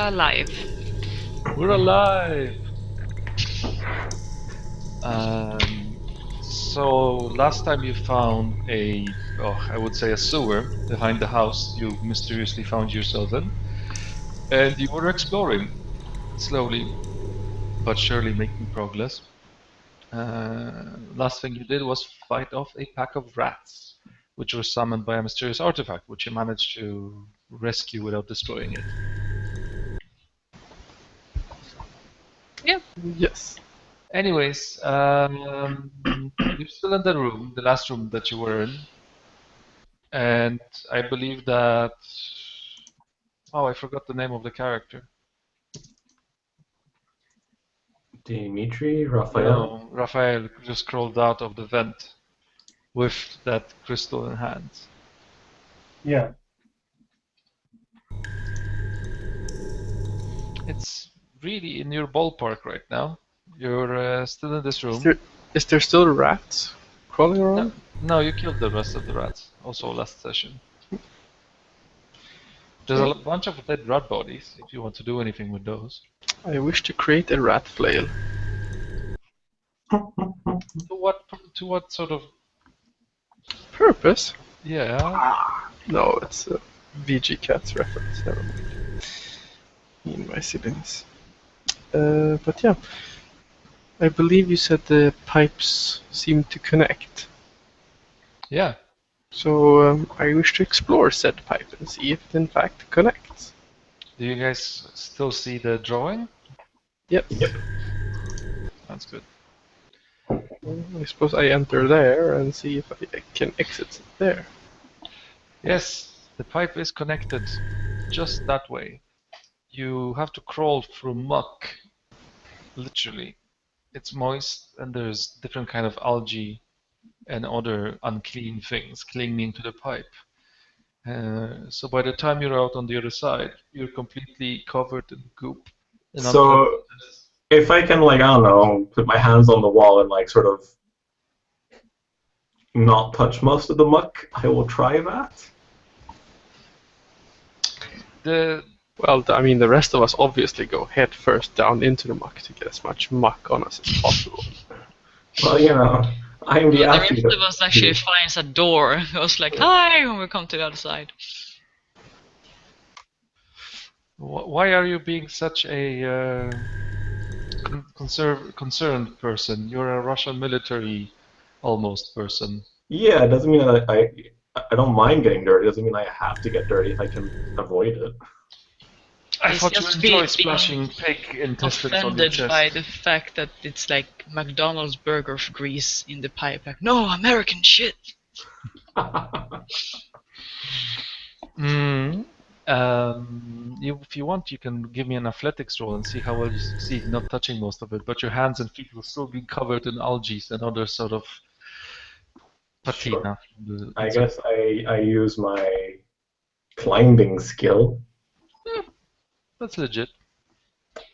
alive. We're alive! So last time you found I would say a sewer behind the house you mysteriously found yourself in, and you were exploring, slowly but surely making progress. Last thing you did was fight off a pack of rats, which were summoned by a mysterious artifact, which you managed to rescue without destroying it. Yeah. Yes. Anyways, you're still in the room, the last room that you were in, and I believe that. Oh, I forgot the name of the character. Dimitri, Raphael. No, Raphael just crawled out of the vent with that crystal in hand. Yeah. It's really in your ballpark right now. You're still in this room. Is there still rats crawling around? No, you killed the rest of the rats. Also last session. There's a bunch of dead rat bodies, if you want to do anything with those. I wish to create a rat flail. To what sort of... Purpose? Yeah. No, it's a VG Cats reference. Never mind. In my siblings. But yeah. I believe you said the pipes seem to connect. Yeah. So I wish to explore said pipe and see if it in fact connects. Do you guys still see the drawing? Yep. That's good. I suppose I enter there and see if I can exit there. Yes, the pipe is connected just that way. You have to crawl through muck, literally. It's moist and there's different kind of algae and other unclean things clinging to the pipe. So by the time you're out on the other side, you're completely covered in goop. So if I can, like, I don't know, put my hands on the wall and, like, sort of not touch most of the muck, I will try that. Well, I mean, the rest of us obviously go head first down into the muck to get as much muck on us as possible. Well, you know, I'm the The athlete. rest of us actually finds a door. Goes like, hi, when we come to the other side. Why are you being such a concerned person? You're a Russian military almost person. Yeah, it doesn't mean that I don't mind getting dirty. It doesn't mean I have to get dirty if I can avoid it. I He's thought you just enjoy being splashing pig intestines on your offended chest. by the fact that it's like McDonald's burger grease in the pipe. Like, no, American shit. If you want, you can give me an athletics roll and see how well you succeed not touching most of it, but your hands and feet will still be covered in algae and other sort of patina. Sure. I guess I use my climbing skill. That's legit.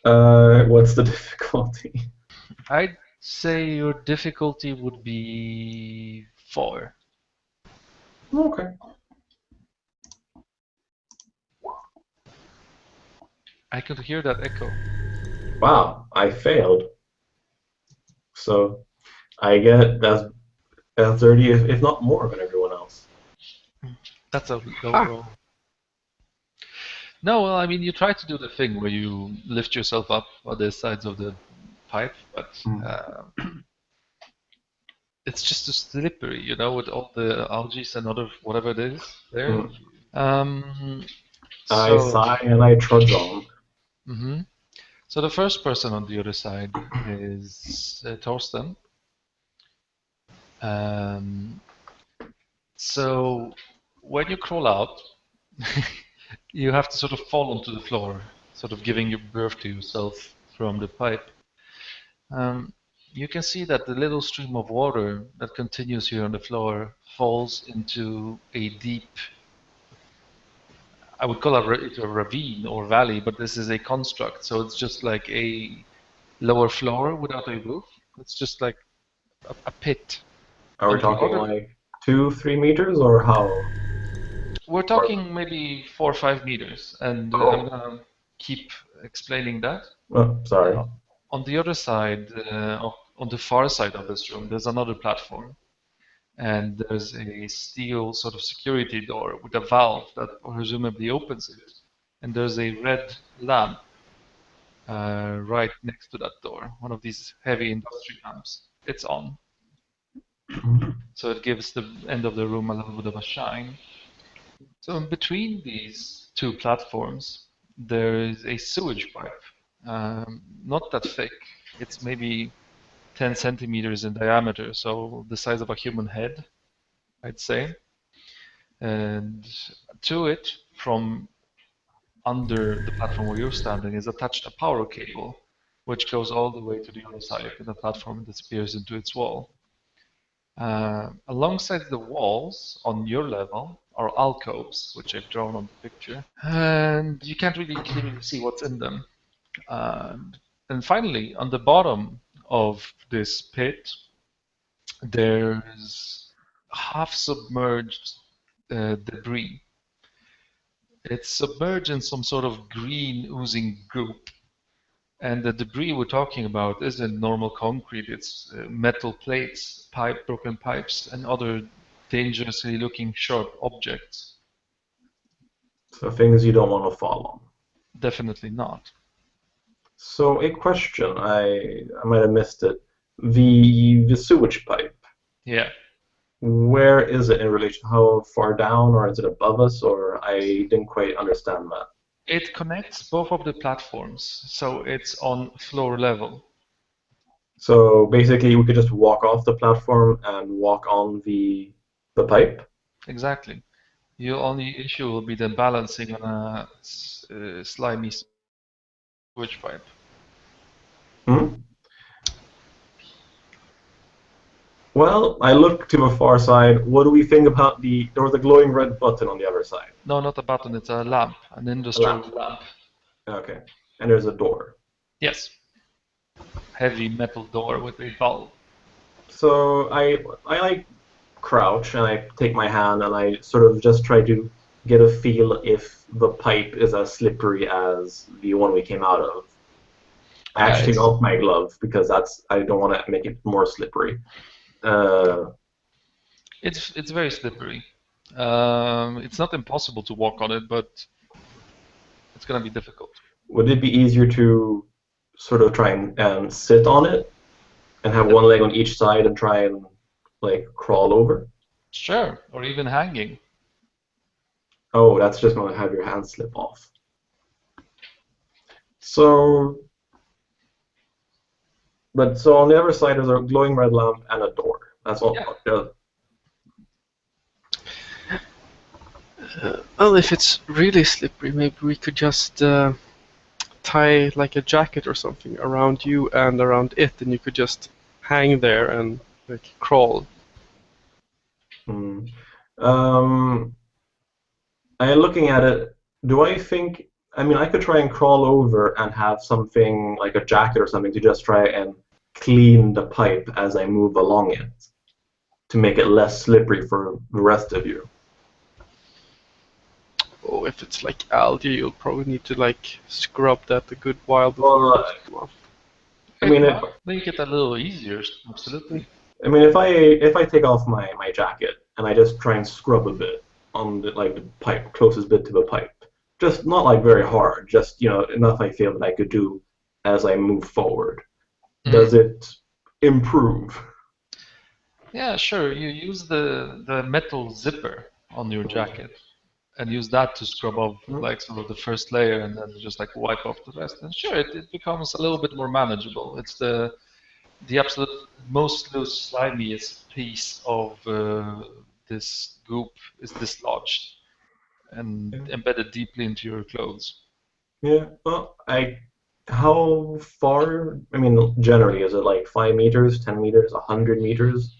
What's the difficulty? I'd say your difficulty would be 4. Okay. I could hear that echo. Wow, I failed. So I get as 30, if not more, than everyone else. That's a low roll. No, well, I mean, you try to do the thing where you lift yourself up on the sides of the pipe, but it's just too slippery, you know, with all the algae and other whatever it is there. I sigh and I trudge on. So the first person on the other side is Torsten. So when you crawl out, you have to sort of fall onto the floor, sort of giving your birth to yourself from the pipe. You can see that the little stream of water that continues here on the floor falls into a deep, I would call it a ravine or valley, but this is a construct, so it's just like a lower floor without a roof. It's just like a pit. Are we talking like 2-3 meters, or how? We're talking maybe 4 or 5 meters, and I'm gonna keep explaining that. Oh, sorry. On the other side, on the far side of this room, there's another platform. And there's a steel sort of security door with a valve that presumably opens it. And there's a red lamp right next to that door, one of these heavy industry lamps. It's on. So it gives the end of the room a little bit of a shine. So in between these two platforms, there is a sewage pipe. Not that thick. It's maybe 10 centimeters in diameter, so the size of a human head, I'd say. And to it, from under the platform where you're standing, is attached a power cable, which goes all the way to the other side of the platform and disappears into its wall. Alongside the walls, on your level, are alcoves, which I've drawn on the picture, and you can't really clearly see what's in them. And finally, on the bottom of this pit, there's half-submerged debris. It's submerged in some sort of green oozing goop. And the debris we're talking about isn't normal concrete, it's metal plates, broken pipes, and other dangerously looking sharp objects. So things you don't want to fall on. Definitely not. So a question, I might have missed it. The sewage pipe, Yeah. where is it in relation? How far down, or is it above us? Or I didn't quite understand that. It connects both of the platforms, so it's on floor level. So basically, we could just walk off the platform and walk on the pipe. Exactly. Your only issue will be the balancing on a slimy sewage pipe. Hmm? Well, I look to the far side. What do we think about there was a glowing red button on the other side. No, not a button, it's a lamp, an industrial lamp. Okay. And there's a door. Yes. Heavy metal door with a valve. So I like crouch and I take my hand and I sort of just try to get a feel if the pipe is as slippery as the one we came out of. I actually take off my glove because I don't want to make it more slippery. It's very slippery. It's not impossible to walk on it, but it's gonna be difficult. Would it be easier to sort of try and sit on it and have one leg on each side and try and like crawl over? Sure, or even hanging. Oh, that's just going to have your hand slip off. So on the other side there's a glowing red lamp and a door. That's all. Yeah. Well, if it's really slippery, maybe we could just tie like a jacket or something around you and around it, and you could just hang there and like crawl. I looking at it. Do I think? I mean, I could try and crawl over and have something like a jacket or something to just try and clean the pipe as I move along it to make it less slippery for the rest of you. Oh, if it's like algae, you'll probably need to like scrub that a good while before. I mean, make it a little easier, absolutely. I mean, if I take off my jacket and I just try and scrub a bit on the pipe, closest bit to the pipe, just not like very hard, just enough I feel that I could do as I move forward. Does it improve? Yeah, sure. You use the metal zipper on your jacket and use that to scrub off like sort of the first layer and then just like wipe off the rest. And sure, it becomes a little bit more manageable. It's the absolute most loose, slimiest piece of this goop is dislodged and embedded deeply into your clothes. Yeah. Well, how far? I mean, generally, is it like 5 meters, 10 meters, 100 meters?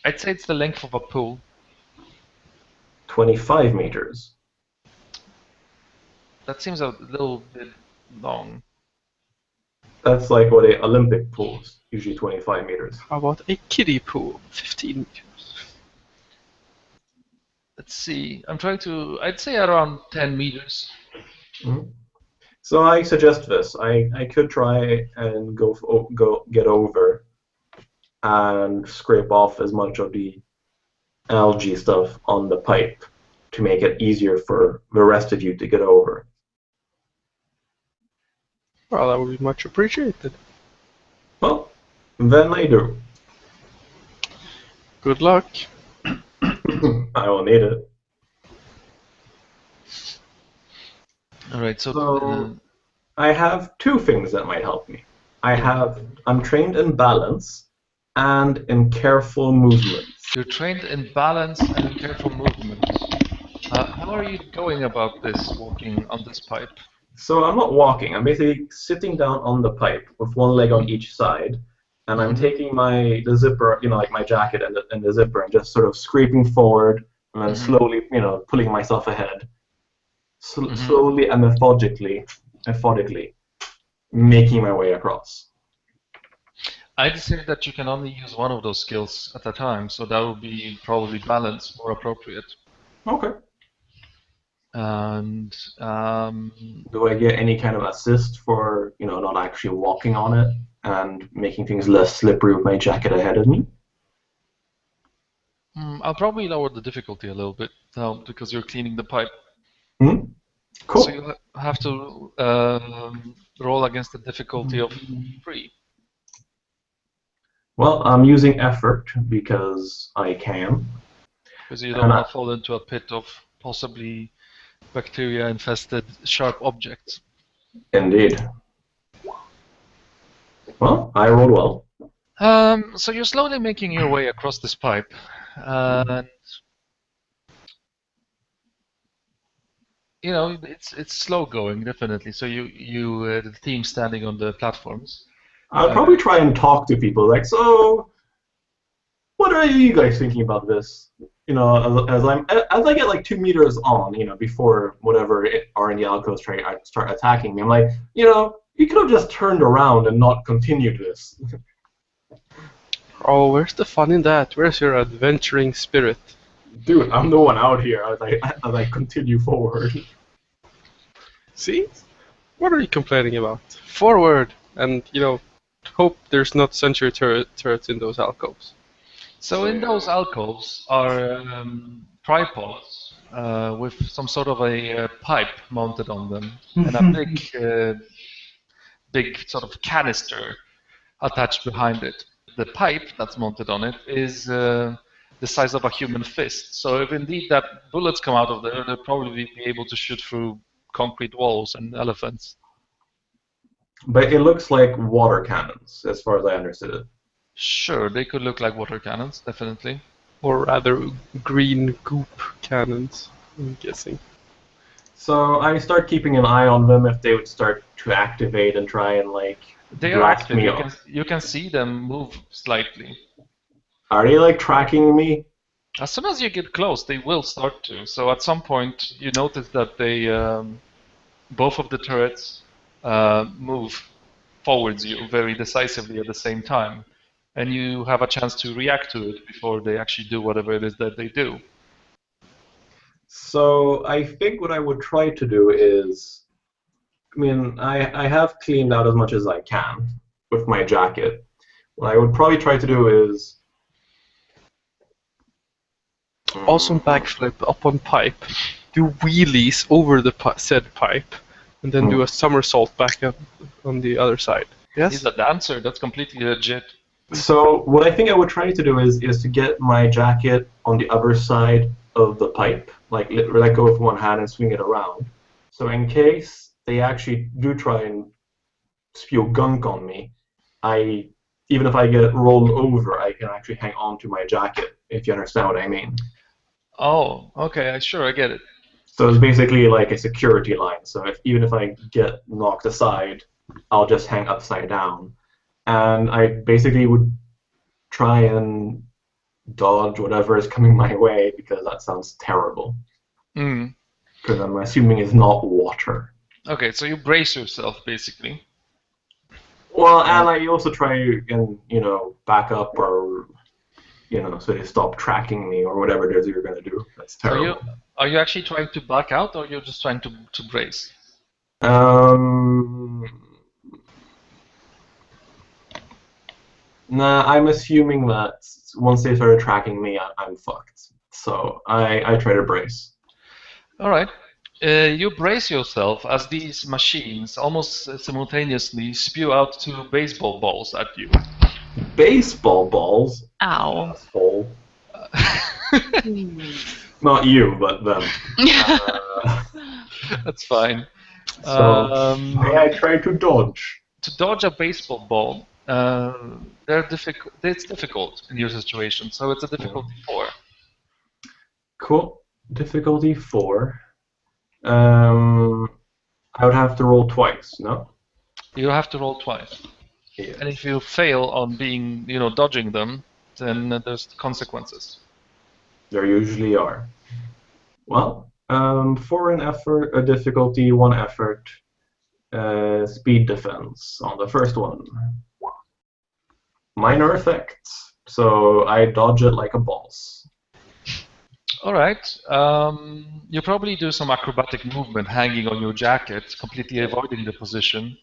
I'd say it's the length of a pool. 25 meters. That seems a little bit long. That's like what a Olympic pool is, usually 25 meters. How about a kiddie pool, 15 meters? Let's see. I'd say around 10 meters. So I suggest this. I could try and go get over and scrape off as much of the algae stuff on the pipe to make it easier for the rest of you to get over. Well, that would be much appreciated. Well, then I do. Good luck. I will need it. All right. So I have two things that might help me. I'm trained in balance and in careful movements. you're trained in balance and in careful movement. How are you going about this, walking on this pipe? So I'm not walking. I'm basically sitting down on the pipe with one leg on each side, and I'm taking the zipper, like my jacket and the zipper, and just sort of scraping forward, and then slowly, pulling myself ahead, slowly and methodically, making my way across. I'd say that you can only use one of those skills at a time, so that would be probably balance more appropriate. Okay. And do I get any kind of assist for not actually walking on it and making things less slippery with my jacket ahead of me? I'll probably lower the difficulty a little bit now because you're cleaning the pipe. Cool. So you have to roll against the difficulty of 3. Well, I'm using effort because I can. Because you don't want to fall into a pit of possibly bacteria-infested sharp objects. Indeed. Well, I rolled well. So you're slowly making your way across this pipe, and it's slow going, definitely. So the team standing on the platforms. I'll probably try and talk to people like, so what are you guys thinking about this? As I get like 2 meters on, before whatever are in the alcoves start attacking me, I'm like, you could have just turned around and not continued this. Oh, where's the fun in that? Where's your adventuring spirit? Dude, I'm the one out here as I continue forward. See? What are you complaining about? Forward! And, hope there's not sentry turrets in those alcoves. So in those alcoves are tripods with some sort of a pipe mounted on them and a big sort of canister attached behind it. The pipe that's mounted on it is the size of a human fist. So if indeed that bullets come out of there, they'll probably be able to shoot through concrete walls and elephants. But it looks like water cannons, as far as I understood it. Sure, they could look like water cannons, definitely. Or rather, green goop cannons, I'm guessing. So I start keeping an eye on them if they would start to activate and try and They are blast active. me off. You can see them move slightly. Are they tracking me? As soon as you get close, they will start to. So at some point, you notice that they, both of the turrets, move towards you very decisively at the same time, and you have a chance to react to it before they actually do whatever it is that they do. So I think what I would try to do is, I have cleaned out as much as I can with my jacket. What I would probably try to do is Awesome backflip up on pipe, do wheelies over the said pipe, and then do a somersault back up on the other side. Yes? He's a dancer. That's completely legit. So what I think I would try to do is to get my jacket on the other side of the pipe, let go with one hand and swing it around. So in case they actually do try and spew gunk on me, even if I get rolled over, I can actually hang on to my jacket, if you understand what I mean. Oh, okay, sure, I get it. So it's basically like a security line. So even if I get knocked aside, I'll just hang upside down. And I basically would try and dodge whatever is coming my way, because that sounds terrible. Because I'm assuming it's not water. Okay, so you brace yourself, basically. Well, and I also try and, back up or, so they stop tracking me or whatever it is you're going to do. That's terrible. Are you actually trying to back out, or you're just trying to brace? Um, nah, I'm assuming that once they started tracking me, I'm fucked. So I try to brace. All right. You brace yourself as these machines almost simultaneously spew out two baseball balls at you. Baseball balls? Ow. Asshole. Not you, but them. That's fine. So I try to dodge. To dodge a baseball ball, they're difficult. It's difficult in your situation, so it's a difficulty 4. Cool. Difficulty 4. Um, I would have to roll twice, no? You have to roll twice, Yeah. and if you fail on being, dodging them, then there's consequences. There usually are. Well, 4 an effort, a difficulty 1 effort, speed defense on the first one. Minor effects, so I dodge it like a boss. All right. You probably do some acrobatic movement hanging on your jacket, completely avoiding the position.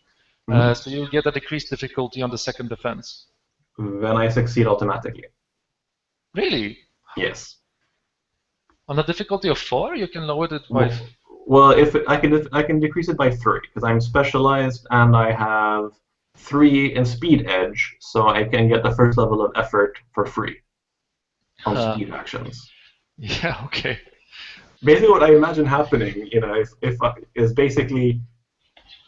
So you get a decreased difficulty on the second defense. Then I succeed automatically. Really? Yes. On a difficulty of 4, you can lower it by. Well, if I can decrease it by 3 because I'm specialized and I have 3 in speed edge, so I can get the first level of effort for free on speed actions. Yeah. Okay. Basically, what I imagine happening, is basically,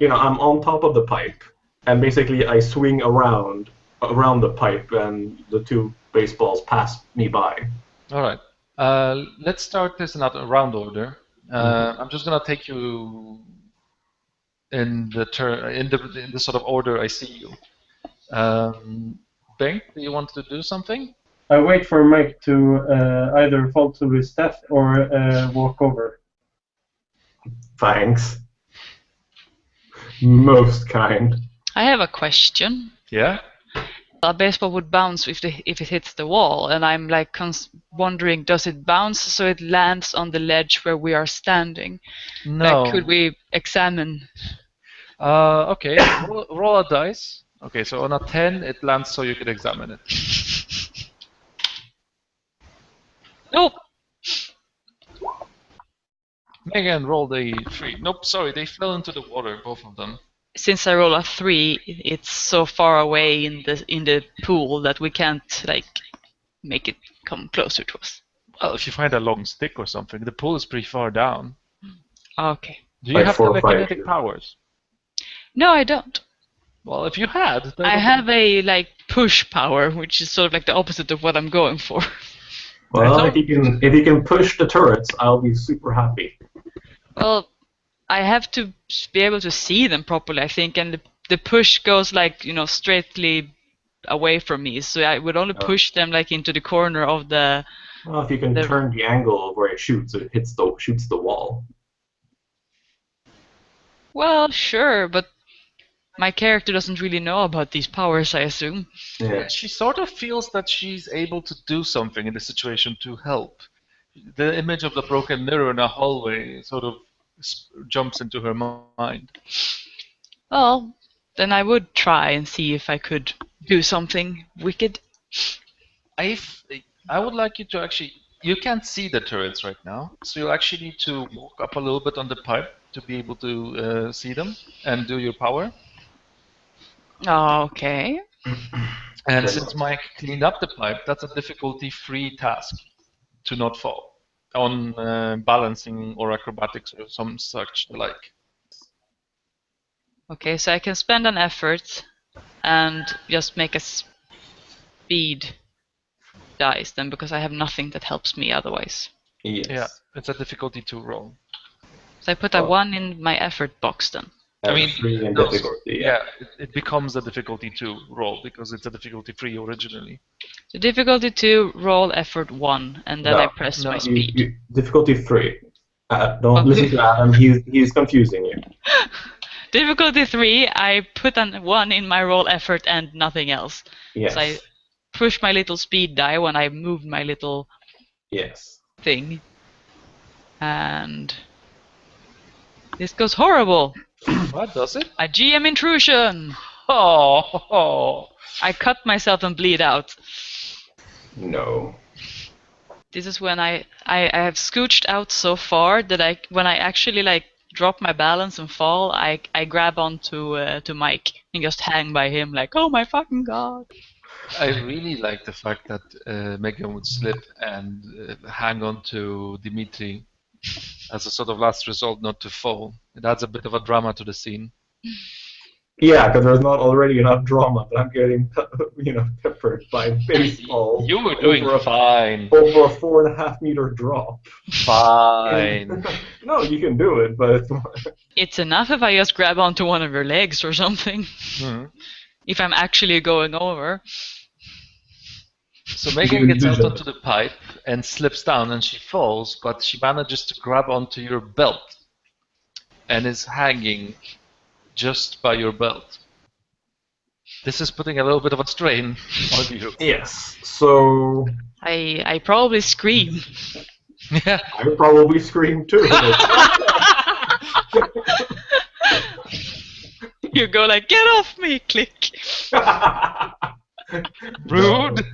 I'm on top of the pipe, and basically I swing around the pipe, and the 2 baseballs pass me by. All right. Let's start this in a round order. I'm just gonna take you in the sort of order I see you. Bengt, do you want to do something? I wait for Mike to either fall to his death or walk over. Thanks. Most kind. I have a question. Yeah. A baseball would bounce if it hits the wall, and I'm like wondering, does it bounce so it lands on the ledge where we are standing? No. Like, could we examine? Okay. Roll a dice. Okay, so on a 10, it lands so you can examine it. Nope. Megan, roll the 3. Nope, sorry, they fell into the water, both of them. Since I roll a 3, it's so far away in the pool that we can't make it come closer to us. Well, if you find a long stick or something, the pool is pretty far down. Okay. Do you have telekinetic powers? No, I don't. Well, if you had, I have a push power, which is sort of like the opposite of what I'm going for. Well, if you can push the turrets, I'll be super happy. Well, I have to be able to see them properly, I think, and the push goes straightly away from me, so I would only push them into the corner of the. Well, if you can turn the angle of where it shoots, it shoots the wall. Well, sure, but my character doesn't really know about these powers, I assume. Yeah. She sort of feels that she's able to do something in the situation to help. The image of the broken mirror in a hallway sort of jumps into her mind. Well, then I would try and see if I could do something wicked. I would like you to actually. You can't see the turrets right now, so you'll actually need to walk up a little bit on the pipe to be able to see them and do your power. Okay. And since Mike cleaned up the pipe, that's a difficulty-free task to not fall on balancing or acrobatics or some such like. Okay, so I can spend an effort and just make a speed dice then, because I have nothing that helps me otherwise. Yes. Yeah, it's a difficulty 2 roll. So I put a 1 in my effort box then. I mean, difficulty. Yeah, it becomes a difficulty 2 roll because it's a difficulty 3 originally. So difficulty 2, roll effort 1, and then I press my speed. Difficulty 3. Don't listen to Adam. He's confusing you. Difficulty 3, I put a 1 in my roll effort and nothing else. Yes. So I push my little speed die when I move my little thing. And this goes horrible. What does it? A GM intrusion! Oh. I cut myself and bleed out. No. This is when I have scooched out so far that when I actually like drop my balance and fall, I grab onto to Mike and just hang by him like, oh my fucking god. I really like the fact that Megan would slip and hang on to Dimitri as a sort of last resort not to fall. It adds a bit of a drama to the scene. Yeah, because there's not already enough drama, but I'm getting, peppered by baseball. You were doing fine. Over a 4.5 meter drop. Fine. No, you can do it, but It's enough if I just grab onto one of your legs or something. If I'm actually going over. So Megan gets out onto the pipe and slips down and she falls, but she manages to grab onto your belt and is hanging just by your belt. This is putting a little bit of a strain on you. Yes, so I probably scream. Yeah. I would probably scream too. You go like, get off me, click. Rude.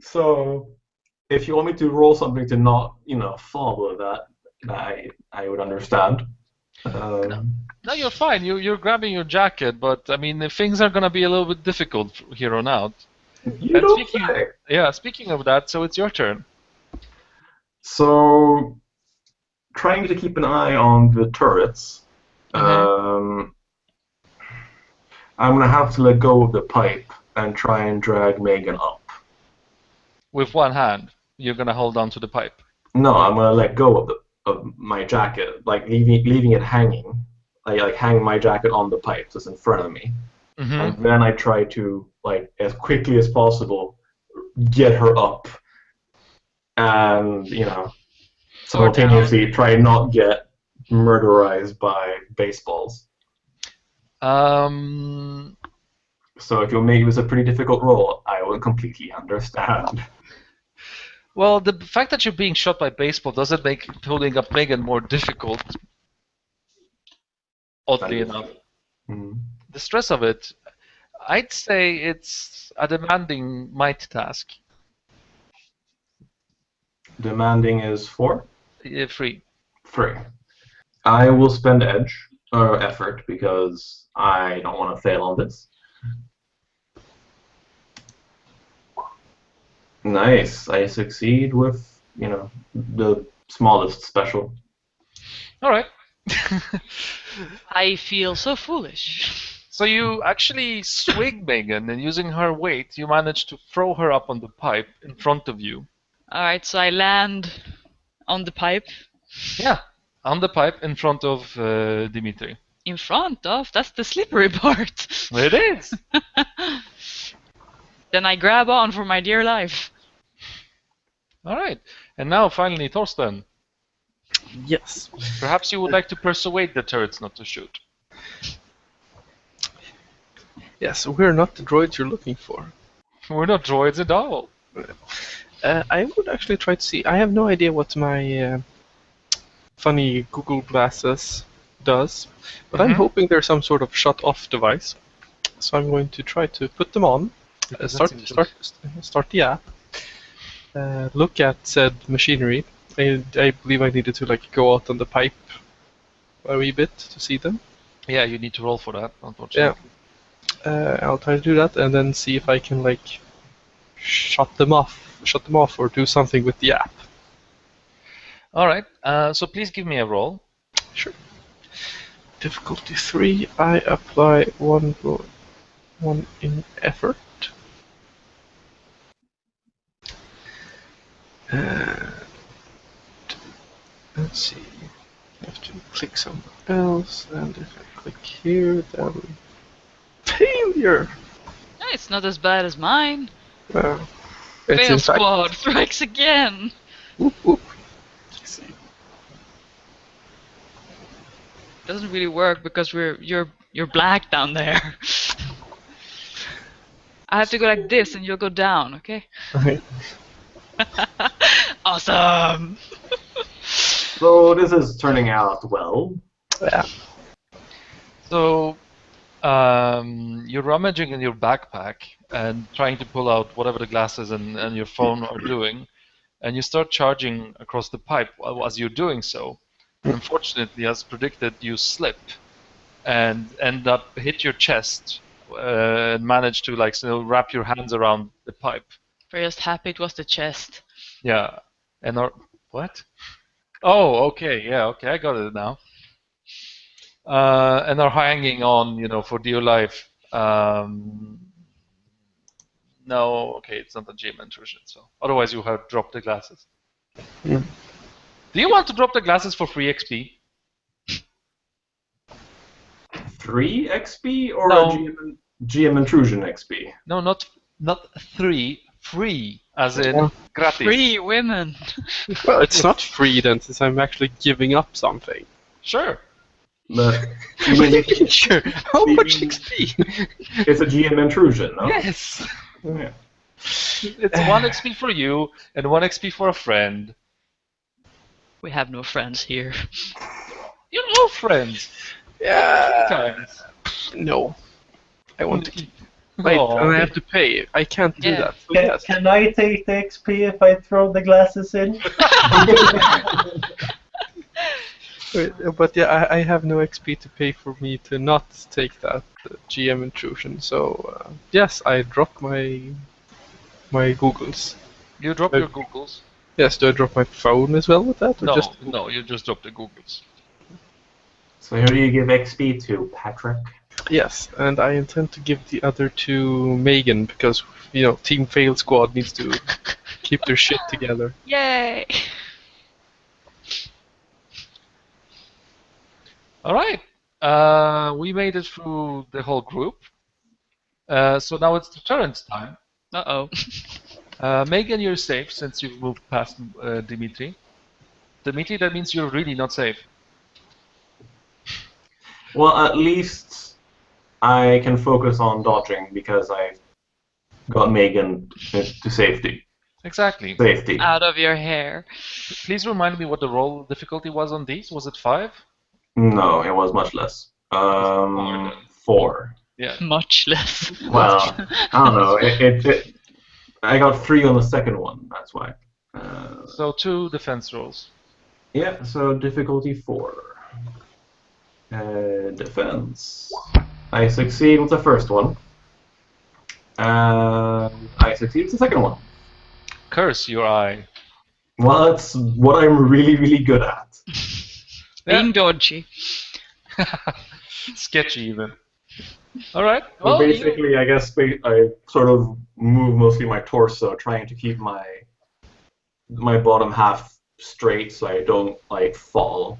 So, if you want me to roll something to not, follow that, I would understand. No, you're fine. You're grabbing your jacket, but I mean, things are gonna be a little bit difficult here on out. You don't say. Yeah, speaking of that, so it's your turn. So, trying to keep an eye on the turrets. I'm gonna have to let go of the pipe and try and drag Megan up. With one hand, you're gonna hold on to the pipe. No, I'm gonna let go of my jacket, like leaving it hanging. I like hang my jacket on the pipe that's in front of me, and then I try to as quickly as possible get her up, and simultaneously try not get murderized by baseballs. So if you make it was a pretty difficult role, I will completely understand. Well, the fact that you're being shot by baseball doesn't make holding up Megan more difficult. Oddly enough. The stress of it, I'd say it's a demanding might task. Demanding is 4? 3. 3. I will spend effort because I don't want to fail on this. Nice. I succeed with, the smallest special. All right. I feel so foolish. So you actually swing Megan, and using her weight, you manage to throw her up on the pipe in front of you. Alright, so I land on the pipe. Yeah, on the pipe in front of Dimitri. In front of? That's the slippery part. It is. Then I grab on for my dear life. All right. And now, finally, Thorsten. Yes. Perhaps you would like to persuade the turrets not to shoot. Yes, we're not the droids you're looking for. We're not droids at all. I would actually try to see. I have no idea what my funny Google Glasses does, but I'm hoping there's some sort of shut-off device. So I'm going to try to put them on, start the app, look at said machinery. I believe I needed to go out on the pipe a wee bit to see them. Yeah, you need to roll for that, unfortunately. Yeah. I'll try to do that and then see if I can shut them off or do something with the app. All right. So please give me a roll. Sure. Difficulty 3. I apply one in effort. Let's see. I have to click somewhere else, and if I click here, then failure. It's not as bad as mine. It's Fail in fact. squad strikes again. Whoop, whoop. Let's see. Doesn't really work because you're black down there. I have to go like this and you'll go down, okay? Okay. Awesome. So this is turning out well. Yeah. So you're rummaging in your backpack and trying to pull out whatever the glasses and your phone are doing, and you start charging across the pipe as you're doing so. And unfortunately, as predicted, you slip and end up hit your chest and manage to wrap your hands around the pipe. We're just happy it was the chest. Yeah. And what? Oh, okay. Yeah, okay. I got it now. And are hanging on, for dear life. No, okay, it's not a GM intrusion, so otherwise you have dropped the glasses. Hmm. Do you want to drop the glasses for free XP? 3 XP or No. a GM intrusion XP? No, not 3. Free, as in Yeah. gratis. Free women. Well, it's not free then, since I'm actually giving up something. Sure. But you mean it's, Sure. How You much mean- XP? it's a GM intrusion, no? Yes. Yeah. It's 1 XP for you and 1 XP for a friend. We have no friends here. You're all friends. Yeah. Times. No. I want to keep. Wait, Aw. and I have to pay. I can't do Yeah. that. So Can, yes. can I take the XP if I throw the glasses in? Wait, but yeah, I have no XP to pay for me to not take that GM intrusion. So yes, I drop my Googles. You drop your Googles. Yes, do I drop my phone as well with that? Or No, you just drop the Googles. So who do you give XP to, Patrick? Yes, and I intend to give the other to Megan because Team Fail Squad needs to keep their shit together. Yay! All right. We made it through the whole group. So now it's the Terrence time. Uh-oh. Megan, you're safe since you've moved past Dimitri. Dimitri, that means you're really not safe. Well, at least I can focus on dodging because I got Megan to safety. Exactly. Safety. Out of your hair. Please remind me what the roll difficulty was on these. Was it 5? No, it was much less. 4. Yeah. Much less. Well, I don't know. I got 3 on the second one. That's why. So 2 defense rolls. Yeah. So difficulty 4. Defense. I succeed with the first one. I succeed with the second one. Curse your eye. Well, that's what I'm really, really good at. Being dodgy. Sketchy even. All right. Well, Well, basically, I guess I sort of move mostly my torso, trying to keep my bottom half straight so I don't fall.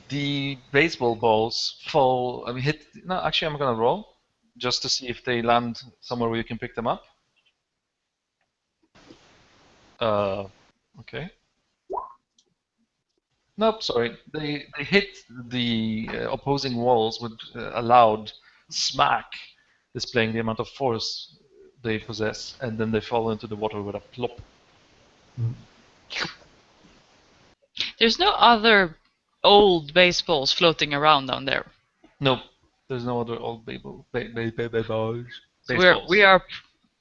the baseball balls fall. I mean, hit. No, actually, I'm gonna roll just to see if they land somewhere where you can pick them up. Okay. Nope, sorry. They hit the opposing walls with a loud smack, displaying the amount of force they possess, and then they fall into the water with a plop. There's no other old baseballs floating around down there. Nope, there's no other old balls. So we are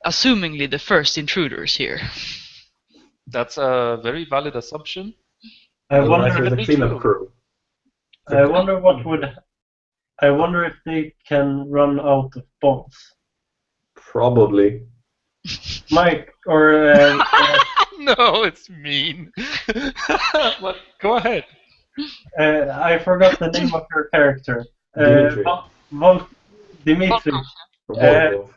assumingly the first intruders here. That's a very valid assumption. I Otherwise, wonder. there's a cleanup crew. I wonder what would. I wonder if they can run out of balls. Probably. Mike or No, it's mean. But go ahead. I forgot the name of your character. Dimitri. Dimitri. Volkov.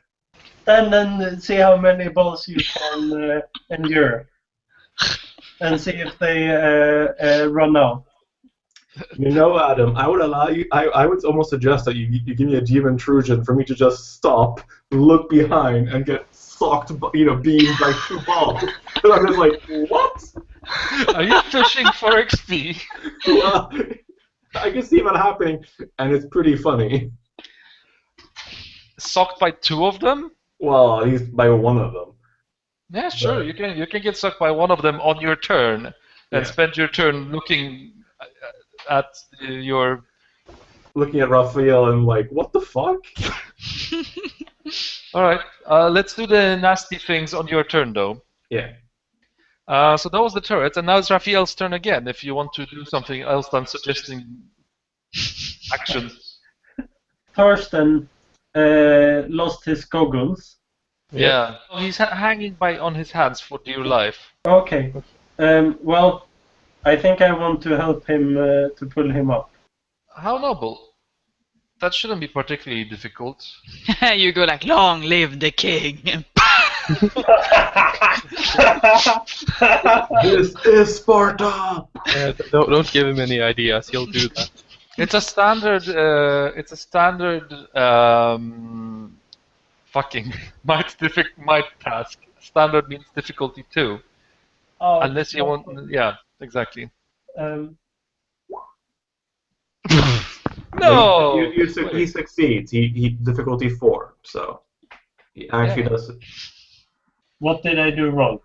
And then see how many balls you can endure, and see if they run out. You know, Adam, I would allow you. I would almost suggest that you give me a GM intrusion for me to just stop, look behind, and get socked, beamed by 2 balls. And I'm just like, what? Are you fishing for XP? Well, I can see that happening, and it's pretty funny. Sucked by 2 of them? Well, at least by one of them. Yeah, sure. But- You can get sucked by one of them on your turn, and Yeah. spend your turn looking at your looking at Raphael and like, what the fuck? All right. Let's do the nasty things on your turn, though. Yeah. So that was the turret, and now it's Raphael's turn again. If you want to do something else than suggesting actions. Thorsten lost his goggles. Yeah. Oh, he's hanging by on his hands for dear life. Okay. Well, I think I want to help him to pull him up. How noble. That shouldn't be particularly difficult. You go like, long live the king. This is Sparta! Don't give him any ideas. He'll do that. It's a standard. Fucking might task. Standard means difficulty 2. Oh, Unless you want. Yeah, exactly. No. He succeeds. He difficulty 4. So he actually does it. What did I do wrong?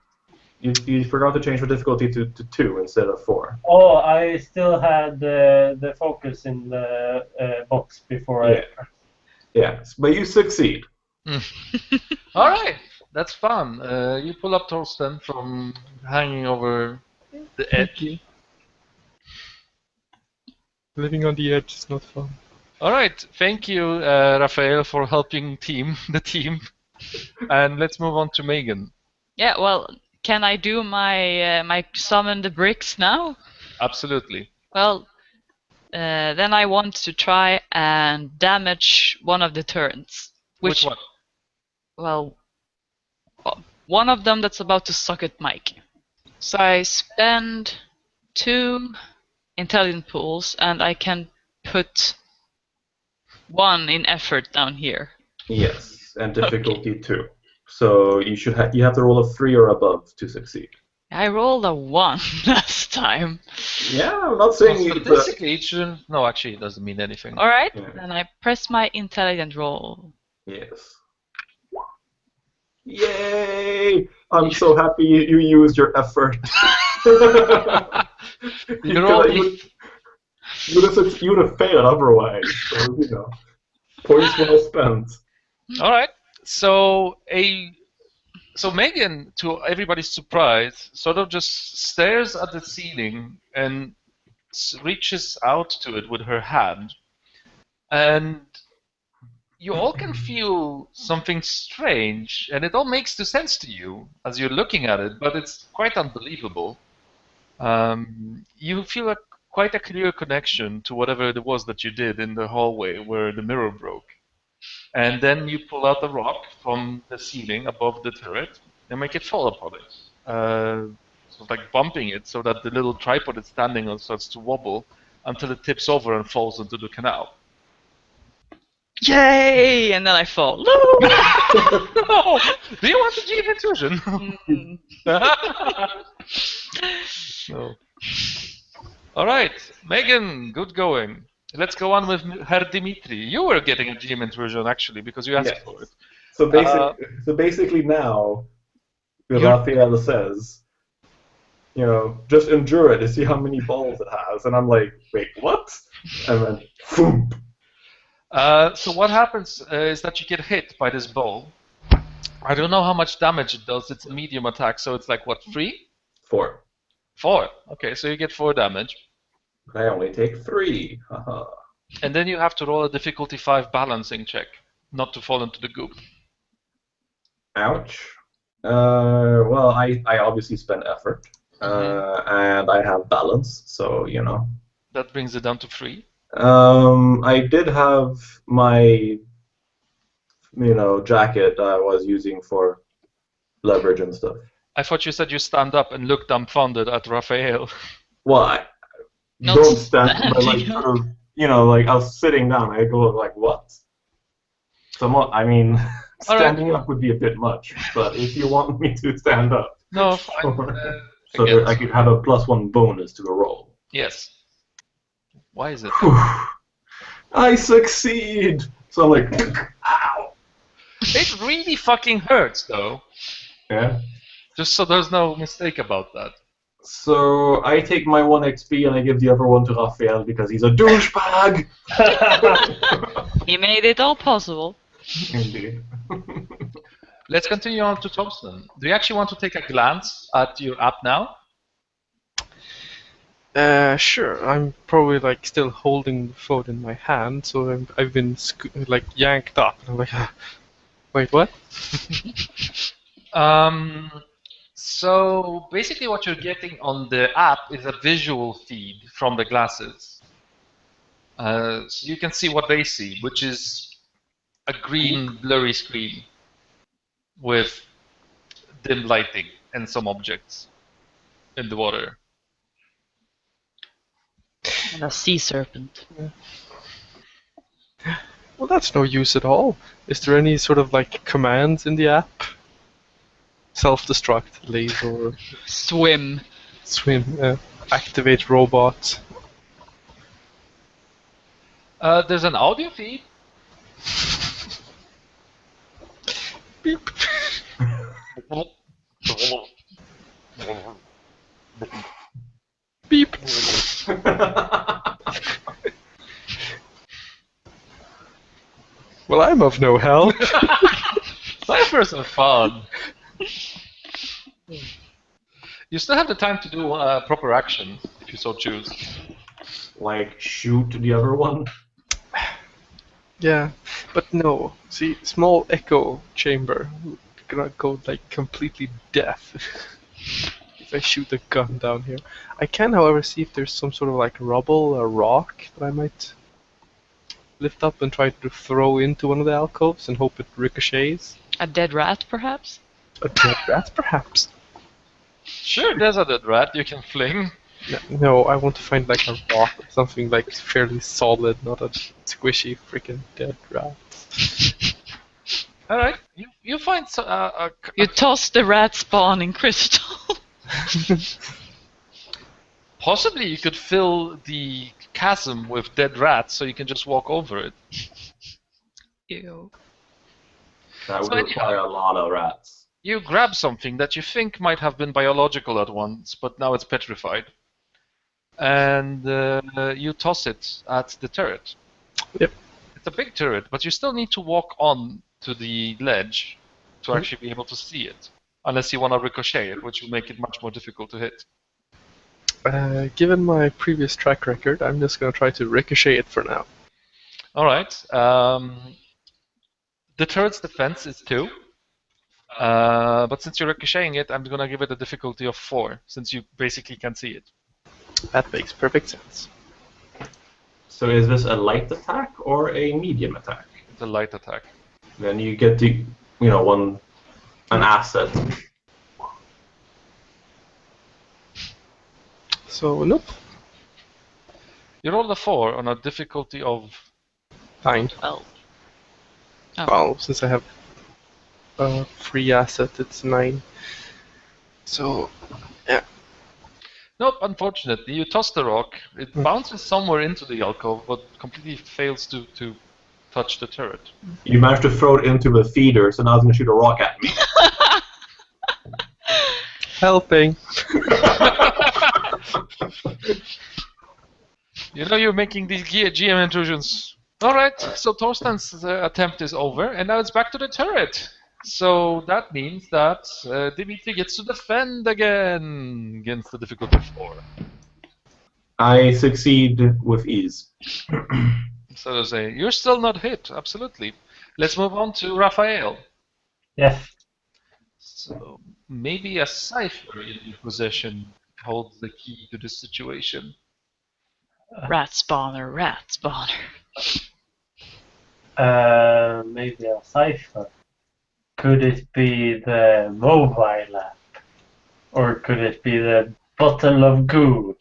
You forgot to change the difficulty to 2 instead of 4. Oh, I still had the focus in the box before Yeah. Yes, but you succeed. All right, that's fun. You pull up Torsten from hanging over the edge. Living on the edge is not fun. All right, thank you, Raphael, for helping the team. And let's move on to Megan. Yeah, well, can I do my my summon the bricks now? Absolutely. Well, then I want to try and damage one of the turrets. Which one? Well, one of them that's about to suck at Mike. So I spend 2 intelligent pools, and I can put 1 in effort down here. Yes, and difficulty 2. So you should you have to roll a 3 or above to succeed. I rolled a 1 last time. Yeah, I'm not saying you. Statistically, it shouldn't. No, actually, it doesn't mean anything. All right, Yeah. then I press my intelligent roll. Yes. Yay! I'm so happy you used your effort. You rolled you would have failed otherwise. So, points well spent. All right. So Megan, to everybody's surprise, sort of just stares at the ceiling and reaches out to it with her hand, and you all can feel something strange, and it all makes sense to you as you're looking at it, but it's quite unbelievable. You feel quite a clear connection to whatever it was that you did in the hallway where the mirror broke. And then you pull out a rock from the ceiling above the turret and make it fall upon it. So like bumping it so that the little tripod it's standing on starts to wobble until it tips over and falls into the canal. Yay! And then I fall. No! Do you want the GM intrusion? No. All right, Megan, good going. Let's go on with Herr Dimitri. You were getting a GM intrusion actually because you asked for it. So basically now, Raphael says, just endure it to see how many balls it has, and I'm like, wait, what? And then, boom. So what happens is that you get hit by this ball. I don't know how much damage it does. It's a medium attack, so it's like what, 3? 4. 4. Okay, so you get 4 damage. I only take 3. Haha. And then you have to roll a difficulty 5 balancing check, not to fall into the goop. Ouch. Well, I obviously spend effort, and I have balance, so That brings it down to 3. I did have my, jacket I was using for leverage and stuff. I thought you said you stand up and look dumbfounded at Raphael. Well, I don't stand, but like sort of, like I was sitting down. I go like, what? Somewhat. I mean, standing up would be a bit much, but if you want me to stand up, No, fine. so that I could have a +1 bonus to a roll. Yes. Why is it? I succeed. So I'm like, ow. It really fucking hurts, though. Yeah. Just so there's no mistake about that. So I take my 1 XP and I give the other one to Raphael because he's a douchebag! He made it all possible. Indeed. Let's continue on to Thompson. Do you actually want to take a glance at your app now? Sure. I'm probably like still holding the phone in my hand, so I've been like yanked up. And I'm like, wait, what? So basically what you're getting on the app is a visual feed from the glasses. So you can see what they see, which is a green blurry screen with dim lighting and some objects in the water. And a sea serpent. Well, that's no use at all. Is there any sort of like commands in the app? Self-destruct, laser, Swim. swim, activate robot. There's an audio feed. Beep. Beep. Well, I'm of no help. Ciphers are fun. You still have the time to do proper action if you so choose. Like, shoot the other one? Yeah, but no. See, small echo chamber. Gonna go like completely deaf if I shoot a gun down here. I can, however, see if there's some sort of like rubble or rock that I might lift up and try to throw into one of the alcoves and hope it ricochets. A dead rat, perhaps? A dead rat, perhaps. Sure, there's a dead rat you can fling. No, I want to find like a rock or something like fairly solid, not a squishy freaking dead rat. All right, you find You toss the rat spawn in crystal. possibly you could fill the chasm with dead rats so you can just walk over it. Ew. That would So require a lot of rats. You grab something that you think might have been biological at once, but now it's petrified. And you toss it at the turret. Yep. It's a big turret, but you still need to walk on to the ledge to actually be able to see it. Unless you want to ricochet it, which will make it much more difficult to hit. Given my previous track record, I'm just gonna try to ricochet it for now. Alright. The turret's defense is 2. But since you're ricocheting it, I'm going to give it a difficulty of 4, since you basically can see it. That makes perfect sense. So is this a light attack or a medium attack? It's a light attack. Then you get the, an asset. So, nope. You rolled a 4 on a difficulty of... Fine. Well. Oh. Well, since I have a free asset, it's 9. So, yeah. Nope, unfortunately. You toss the rock, it bounces somewhere into the alcove, but completely fails to touch the turret. You managed to throw it into the feeder, so now it's going to shoot a rock at me. Helping. You're making these GM intrusions. Alright, so Torsten's attempt is over, and now it's back to the turret. So that means that Dimitri gets to defend again against the difficulty 4. I succeed with ease. So to say, you're still not hit, absolutely. Let's move on to Raphael. Yes. So maybe a cipher in your possession holds the key to this situation. Rat spawner, rat spawner. Maybe a cipher. Could it be the mobile app? Or could it be the bottle of goo?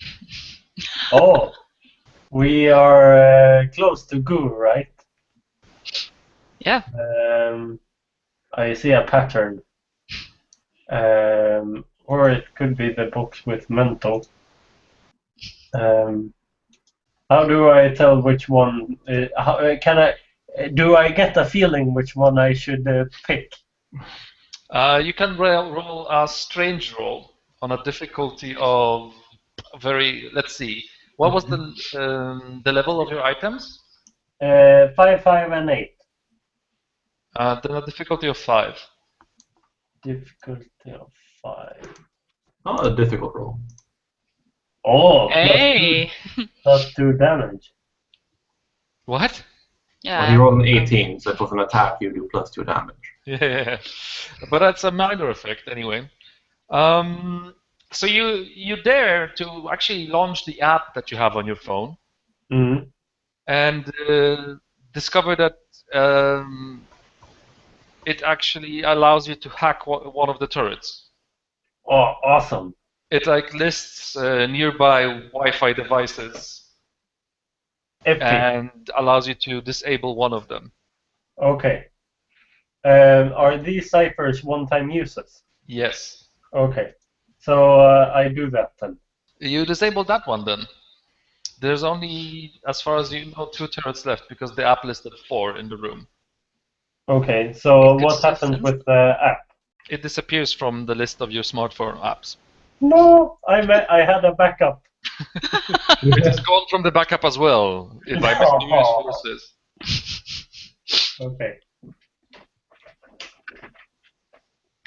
Oh, we are close to goo, right? Yeah. I see a pattern. Or it could be the box with mental. How do I tell which one? Do I get a feeling which one I should pick? You can roll a strange roll on a difficulty of let's see. What was the level of your items? 5, 5, and 8. Then a difficulty of 5. Difficulty of 5. Not a difficult roll. Oh, Hey. plus 2 damage. What? Well, he Yeah. rolled an 18, so if with an attack, you do plus 2 damage. Yeah, but that's a minor effect anyway. So you dare to actually launch the app that you have on your phone Mm. and discover that it actually allows you to hack one of the turrets. Oh, awesome. It like lists nearby Wi-Fi devices Epic. and allows you to disable one of them. Okay. Are these ciphers one-time uses? Yes. Okay. So I do that then. You disable that one then. There's only, as far as you know, 2 turrets left because the app listed 4 in the room. Okay. So Good what happens citizens. with the app? It disappears from the list of your smartphone apps. No, I had a backup. It is gone from the backup as well by mysterious forces. Okay.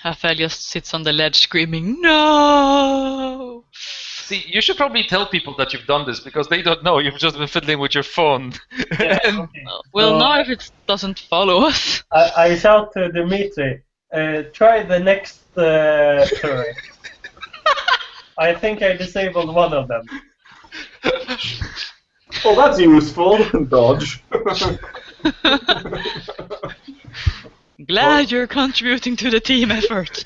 Rafael just sits on the ledge screaming, "No!" See, you should probably tell people that you've done this because they don't know. You've just been fiddling with your phone. Yeah, And okay. We'll So know if it doesn't follow us. I shout to Dimitri, try the next turret. I think I disabled one of them. Oh, that's useful. Dodge. Glad you're contributing to the team effort.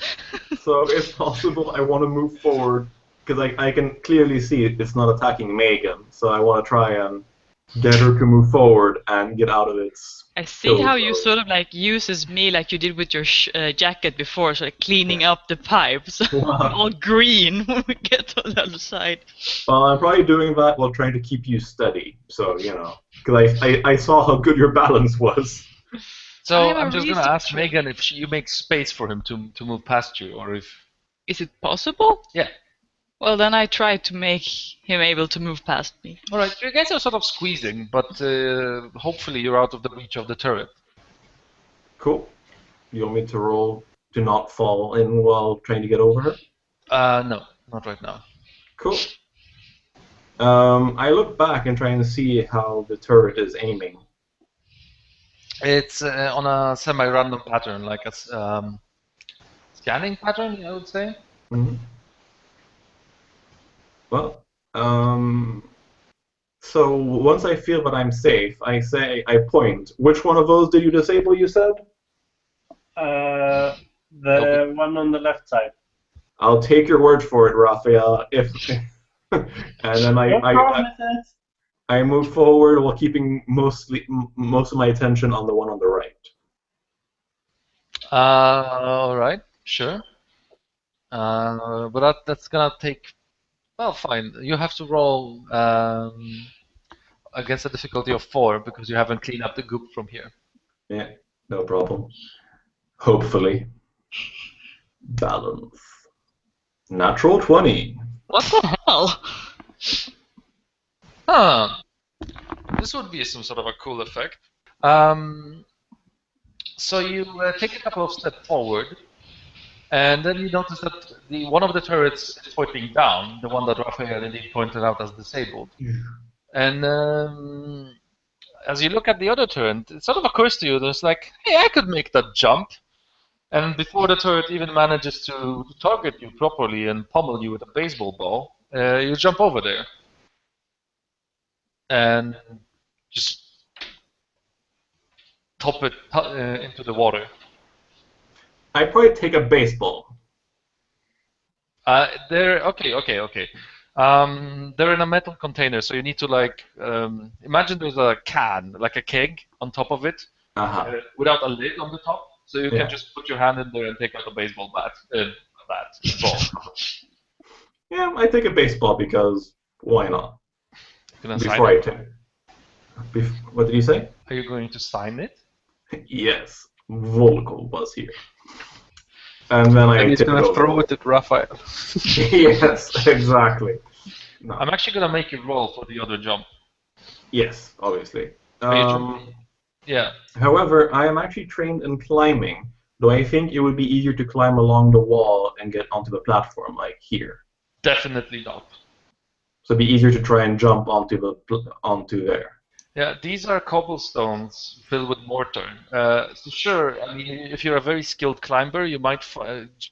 So, if possible, I want to move forward because I can clearly see it's not attacking Megan. So I want to try and get her to move forward and get out of its. I see how you sort of like uses me like you did with your jacket before, so like cleaning up the pipes. I'm all green when we get to the other side. Well, I'm probably doing that while trying to keep you steady. So, because I saw how good your balance was. so I'm a I'm just going to ask researcher. Megan if you make space for him to move past you, or if... Is it possible? Yeah. Well, then I try to make him able to move past me. All right, you guys are sort of squeezing, but hopefully you're out of the reach of the turret. Cool. You want me to roll to not fall in while trying to get over her? No, not right now. Cool. I look back and try and see how the turret is aiming. It's on a semi-random pattern, like a scanning pattern, I would say. Mm-hmm. Well, so once I feel that I'm safe, I point. Which one of those did you disable, you said? The one on the left side. I'll take your word for it, Raphael. And then I move forward while keeping most of my attention on the one on the right. All right, sure. But that's gonna take... Well, fine. You have to roll against a difficulty of 4 because you haven't cleaned up the goop from here. Yeah, no problem. Hopefully. Balance. Natural 20. What the hell? Huh. This would be some sort of a cool effect. So you take a couple of steps forward, and then you notice that one of the turrets is pointing down, the one that Raphael indeed pointed out as disabled. And as you look at the other turret, it sort of occurs to you, there's like, hey, I could make that jump. And before the turret even manages to target you properly and pummel you with a baseball ball, you jump over there. And just top it into the water. I'd probably take a baseball. Okay. They're in a metal container, so you need to like imagine there's a can, like a keg, on top of it, without a lid on the top. So you can just put your hand in there and take out a baseball ball. Yeah, I take a baseball because why not? Before I take. What did you say? Are you going to sign it? Yes, Volko was here. And then I And he's tip it gonna over. throw it at Raphael. Yes, exactly. No. I'm actually gonna make you roll for the other jump. Yes, obviously. Are you jumping? Yeah. However, I am actually trained in climbing, though I think it would be easier to climb along the wall and get onto the platform, like here. Definitely not. So it'd be easier to try and jump onto there. Yeah, these are cobblestones filled with mortar. So sure, I mean, if you're a very skilled climber, you might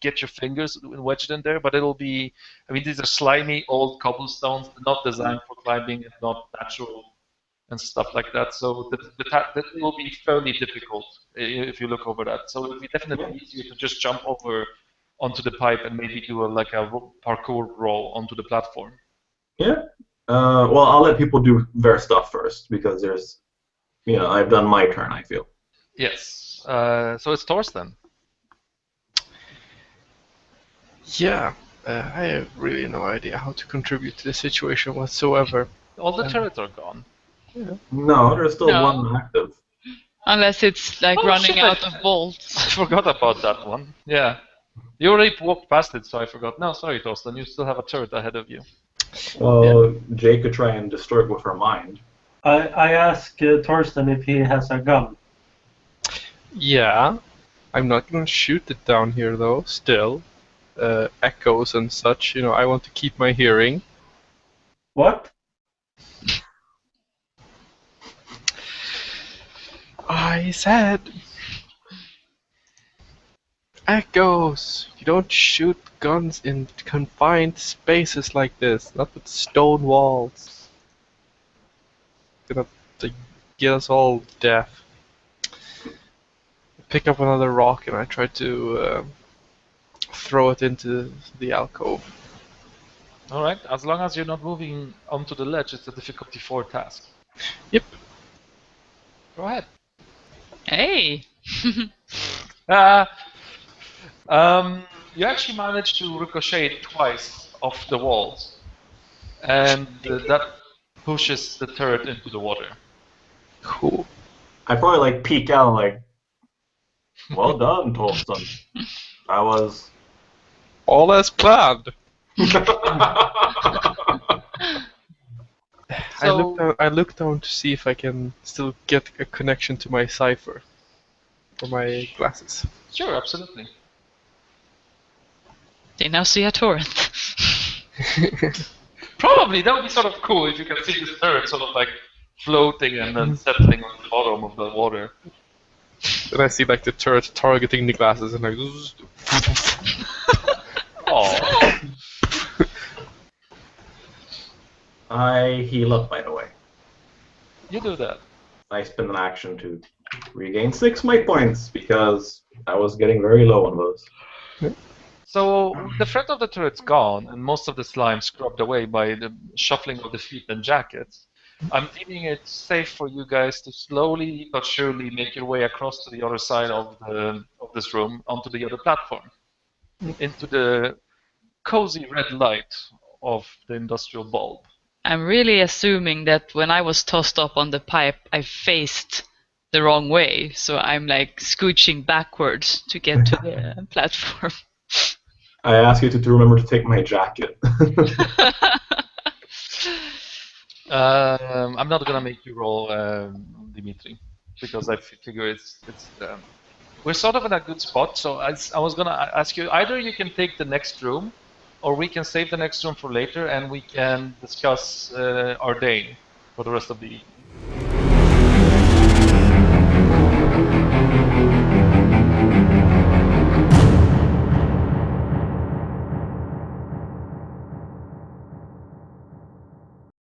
get your fingers wedged in there, but it'll be, I mean, these are slimy old cobblestones, not designed for climbing and not natural and stuff like that. So that will be fairly difficult if you look over that. So it'll be definitely easier to just jump over onto the pipe and maybe do like a parkour roll onto the platform. Yeah. Well, I'll let people do their stuff first because I've done my turn, I feel. Yes. So it's Torsten. Yeah, I have really no idea how to contribute to the situation whatsoever. All the turrets are gone. No, there's still No. one active. Unless it's like Oh, running shit, out I- of bolts. I forgot about that one. Yeah. You already walked past it, so I forgot. No, sorry, Torsten. You still have a turret ahead of you. Well, Jay could try and destroy it with her mind. I ask Torsten if he has a gun. Yeah, I'm not gonna shoot it down here though. Still, echoes and such. I want to keep my hearing. What? I said echoes. You don't shoot guns in confined spaces like this. Not with stone walls. Gonna get us all deaf. Pick up another rock and I try to throw it into the alcove. All right. As long as you're not moving onto the ledge, it's a difficulty 4 task. Yep. Go ahead. Hey. You actually managed to ricochet twice off the walls, and that pushes the turret into the water. Cool. I probably peek out well done, Torsten. That was. All as planned. I look down to see if I can still get a connection to my cipher for my glasses. Sure, absolutely. They now see a torrent. Probably that would be sort of cool if you can see this turret sort of floating and then settling on the bottom of the water. Then I see the turret targeting the glasses and Oh. I heal up, by the way. You do that. I spend an action to regain 6 might points because I was getting very low on those. So the threat of the turret's gone, and most of the slime scrubbed away by the shuffling of the feet and jackets. I'm deeming it safe for you guys to slowly but surely make your way across to the other side of this room, onto the other platform, into the cozy red light of the industrial bulb. I'm really assuming that when I was tossed up on the pipe, I faced the wrong way. So I'm scooching backwards to get to the platform. I ask you to remember to take my jacket. I'm not gonna make you roll, Dimitri, because I figure it's we're sort of in a good spot. So I was gonna ask you, either you can take the next room, or we can save the next room for later, and we can discuss Ardain for the rest of the